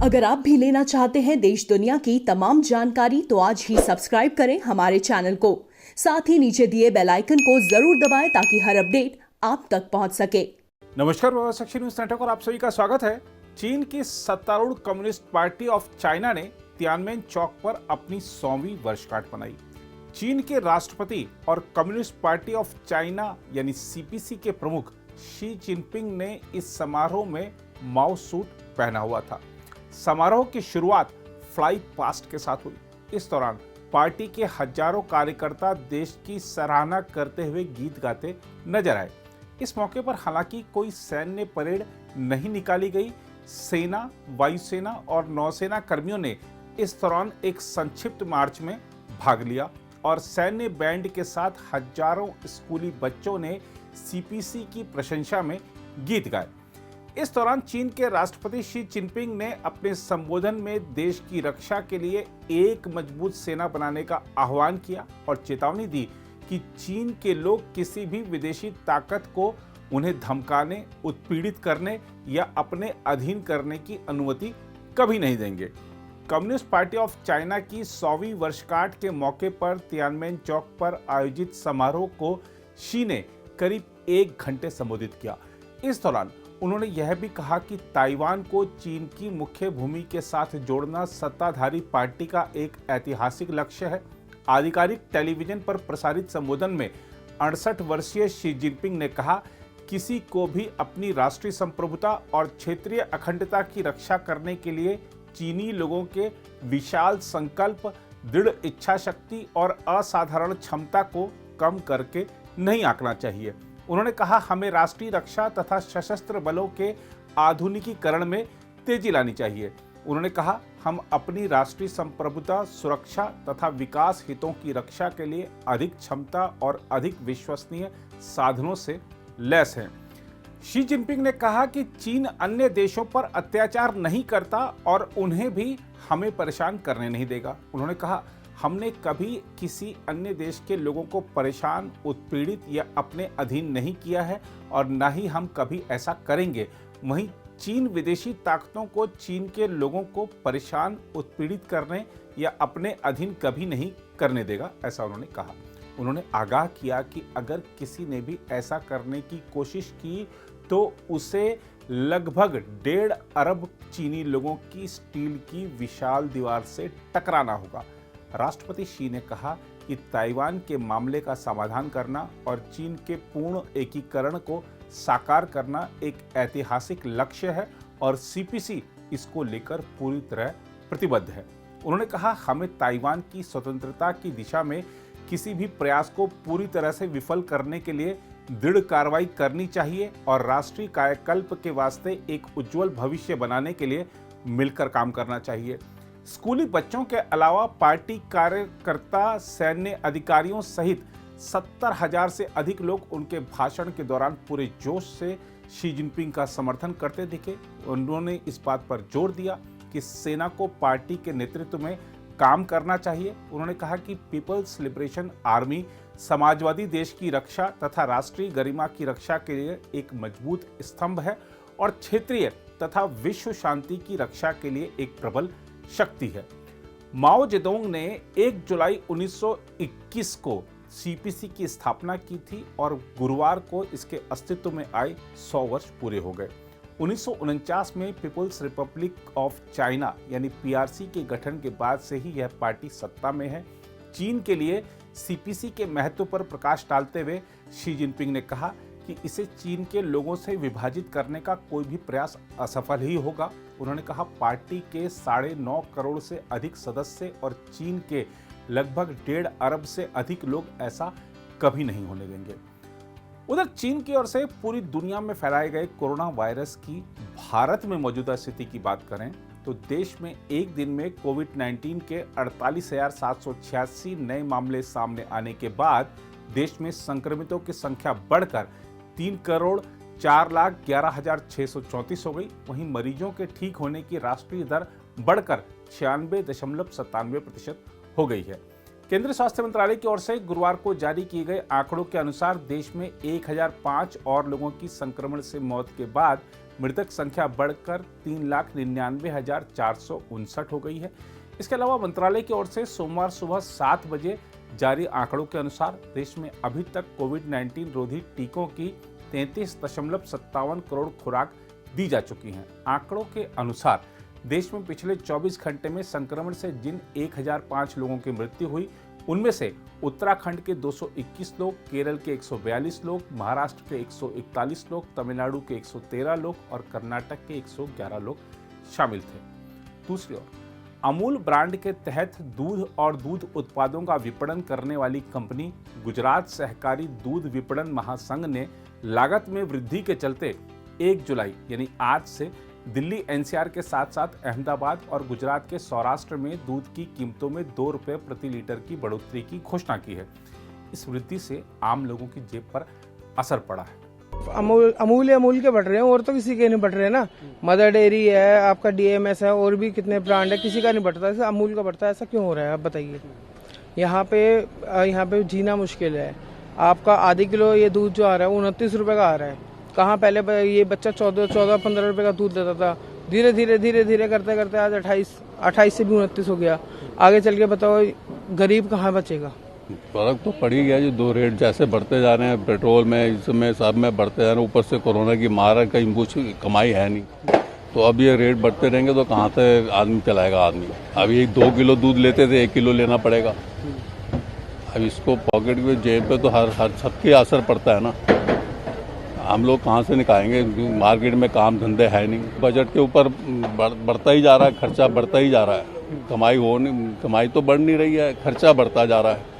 अगर आप भी लेना चाहते हैं देश दुनिया की तमाम जानकारी तो आज ही सब्सक्राइब करें हमारे चैनल को। साथ ही नीचे दिए बेल आइकन को जरूर दबाएं ताकि हर अपडेट आप तक पहुंच सके। नमस्कार, बाबा न्यूज नेटवर्क और आप सभी का स्वागत है। चीन की सत्तारूढ़ कम्युनिस्ट पार्टी ऑफ चाइना ने तियानमेन चौक पर अपनी 100वीं वर्षगांठ मनाई। चीन के राष्ट्रपति और कम्युनिस्ट पार्टी ऑफ चाइना यानी सीपीसी के प्रमुख शी जिनपिंग ने इस समारोह में माओ सूट पहना हुआ था। समारोह की शुरुआत फ्लाई पास्ट के साथ हुई। इस दौरान पार्टी के हजारों कार्यकर्ता देश की सराहना करते हुए गीत गाते नजर आए। इस मौके पर हालांकि कोई सैन्य परेड नहीं निकाली गई। सेना, वायुसेना और नौसेना कर्मियों ने इस दौरान एक संक्षिप्त मार्च में भाग लिया और सैन्य बैंड के साथ हजारों स्कूली बच्चों ने सीपीसी की प्रशंसा में गीत गाए। इस दौरान चीन के राष्ट्रपति शी जिनपिंग ने अपने संबोधन में देश की रक्षा के लिए एक मजबूत सेना बनाने का आह्वान किया और चेतावनी दी कि चीन के लोग किसी भी विदेशी ताकत को उन्हें धमकाने, उत्पीड़ित करने या अपने अधीन करने की अनुमति कभी नहीं देंगे। कम्युनिस्ट पार्टी ऑफ चाइना की 100वीं वर्षगांठ के मौके पर तियानमेन चौक पर आयोजित समारोह को शी ने करीब 1 घंटे संबोधित किया। इस दौरान उन्होंने यह भी कहा कि ताइवान को चीन की मुख्य भूमि के साथ जोड़ना सत्ताधारी पार्टी का एक ऐतिहासिक लक्ष्य है। आधिकारिक टेलीविजन पर प्रसारित संबोधन में 68 वर्षीय शी जिनपिंग ने कहा, किसी को भी अपनी राष्ट्रीय संप्रभुता और क्षेत्रीय अखंडता की रक्षा करने के लिए चीनी लोगों के विशाल संकल्प, दृढ़ इच्छा शक्ति और असाधारण क्षमता को कम करके नहीं आंकना चाहिए। उन्होंने कहा, हमें राष्ट्रीय रक्षा तथा सशस्त्र बलों के आधुनिकीकरण में तेजी लानी चाहिए। उन्होंने कहा, हम अपनी राष्ट्रीय संप्रभुता, सुरक्षा तथा विकास हितों की रक्षा के लिए अधिक क्षमता और अधिक विश्वसनीय साधनों से लैस हैं। शी जिनपिंग ने कहा कि चीन अन्य देशों पर अत्याचार नहीं करता और उन्हें भी हमें परेशान करने नहीं देगा। उन्होंने कहा, हमने कभी किसी अन्य देश के लोगों को परेशान, उत्पीड़ित या अपने अधीन नहीं किया है और न ही हम कभी ऐसा करेंगे। वहीं चीन विदेशी ताकतों को चीन के लोगों को परेशान, उत्पीड़ित करने या अपने अधीन कभी नहीं करने देगा, ऐसा उन्होंने कहा। उन्होंने आगाह किया कि अगर किसी ने भी ऐसा करने की कोशिश की तो उसे लगभग 1.5 अरब चीनी लोगों की स्टील की विशाल दीवार से टकराना होगा। राष्ट्रपति शी ने कहा कि ताइवान के मामले का समाधान करना और चीन के पूर्ण एकीकरण को साकार करना एक ऐतिहासिक लक्ष्य है और सीपीसी इसको लेकर पूरी तरह प्रतिबद्ध है। उन्होंने कहा, हमें ताइवान की स्वतंत्रता की दिशा में किसी भी प्रयास को पूरी तरह से विफल करने के लिए दृढ़ कार्रवाई करनी चाहिए और राष्ट्रीय कायाकल्प के वास्ते एक उज्जवल भविष्य बनाने के लिए मिलकर काम करना चाहिए। स्कूली बच्चों के अलावा पार्टी कार्यकर्ता, सैन्य अधिकारियों सहित 70,000 से अधिक लोग उनके भाषण के दौरान पूरे जोश से शी जिनपिंग का समर्थन करते दिखे। उन्होंने इस बात पर जोर दिया कि सेना को पार्टी के नेतृत्व में काम करना चाहिए। उन्होंने कहा कि पीपल्स लिबरेशन आर्मी समाजवादी देश की रक्षा तथा राष्ट्रीय गरिमा की रक्षा के लिए एक मजबूत स्तंभ है और क्षेत्रीय तथा विश्व शांति की रक्षा के लिए एक प्रबल शक्ति है। माओ जेडोंग ने 1 जुलाई 1921 को सीपीसी की स्थापना की थी और गुरुवार को इसके अस्तित्व में आए 100 वर्ष पूरे हो गए। 1949 में पीपुल्स रिपब्लिक ऑफ चाइना यानी पीआरसी के गठन के बाद से ही यह पार्टी सत्ता में है। चीन के लिए सीपीसी के महत्व पर प्रकाश डालते हुए शी जिनपिंग ने कहा कि इसे चीन के लोगों से विभाजित करने का कोई भी प्रयास असफल ही होगा। उन्होंने कहा, पार्टी के 9.5 करोड़ से अधिक सदस्य और चीन के लगभग 1.5 अरब से अधिक लोग ऐसा कभी नहीं होने देंगे। उधर चीन की ओर से पूरी दुनिया में फैलाए गए कोरोना वायरस की भारत में मौजूदा स्थिति की बात करें तो देश में एक दिन में कोविड-19 के 48,786 नए मामले सामने आने के बाद देश में संक्रमितों की संख्या बढ़कर 3,04,11,634 हो गई। वहीं मरीजों के ठीक होने की राष्ट्रीय दर बढ़कर 96.97% हो गई है। केंद्रीय स्वास्थ्य मंत्रालय की ओर से गुरुवार को जारी किए गए आंकड़ों के अनुसार देश में 1005 और लोगों की संक्रमण से मौत के बाद मृतक संख्या बढ़कर 3,99,459 हो गई है। इसके अलावा मंत्रालय की ओर से सोमवार सुबह 7 बजे जारी आंकड़ों के अनुसार देश में अभी तक कोविड-19 रोधी टीकों की 33.57 करोड़ खुराक दी जा चुकी हैं। आंकड़ों के अनुसार देश में पिछले 24 घंटे में संक्रमण से जिन 1005 लोगों की मृत्यु हुई, उनमें से उत्तराखंड के 221 लोग, केरल के 142 लोग, महाराष्ट्र के 141 लोग, तमिलनाडु के 113 लोग और कर्नाटक के 111 लोग शामिल थे। दूसरी ओर अमूल ब्रांड के तहत दूध और दूध उत्पादों का विपणन करने वाली कंपनी गुजरात सहकारी दूध विपणन महासंघ ने लागत में वृद्धि के चलते 1 जुलाई यानी आज से दिल्ली एनसीआर के साथ साथ अहमदाबाद और गुजरात के सौराष्ट्र में दूध की कीमतों में 2 रुपये प्रति लीटर की बढ़ोतरी की घोषणा की है। इस वृद्धि से आम लोगों की जेब पर असर पड़ा है। अमूल के बढ़ रहे हैं और तो किसी के नहीं बढ़ रहे ना। मदर डेयरी है, आपका डीएमएस है और भी कितने ब्रांड है, किसी का नहीं बढ़ता, ऐसा अमूल का बढ़ता है। ऐसा क्यों हो रहा है आप बताइए। यहाँ पे जीना मुश्किल है। आपका आधे किलो ये दूध जो आ रहा है 29 रुपए का आ रहा है। कहाँ पहले ये बच्चा 14-15 रुपए का दूध देता था, धीरे धीरे करते आज 28 से भी 29 हो गया। आगे चल के बताओ गरीब कहाँ बचेगा। फर्क तो पड़ ही गया जी। 2 रेट जैसे बढ़ते जा रहे हैं, पेट्रोल में, इसमें सब में बढ़ते जा रहे हैं। ऊपर से कोरोना की मार, कहीं कुछ कमाई है नहीं, तो अब ये रेट बढ़ते रहेंगे तो कहाँ से आदमी चलाएगा। आदमी अभी 2 किलो दूध लेते थे, 1 किलो लेना पड़ेगा। अब इसको पॉकेट में, जेब पे तो हर सबके असर पड़ता है ना। हम लोग कहाँ से निकालेंगे, मार्केट में काम धंधे है नहीं। बजट के ऊपर बढ़ता ही जा रहा है, खर्चा बढ़ता ही जा रहा है। कमाई तो बढ़ नहीं रही है, खर्चा बढ़ता जा रहा है।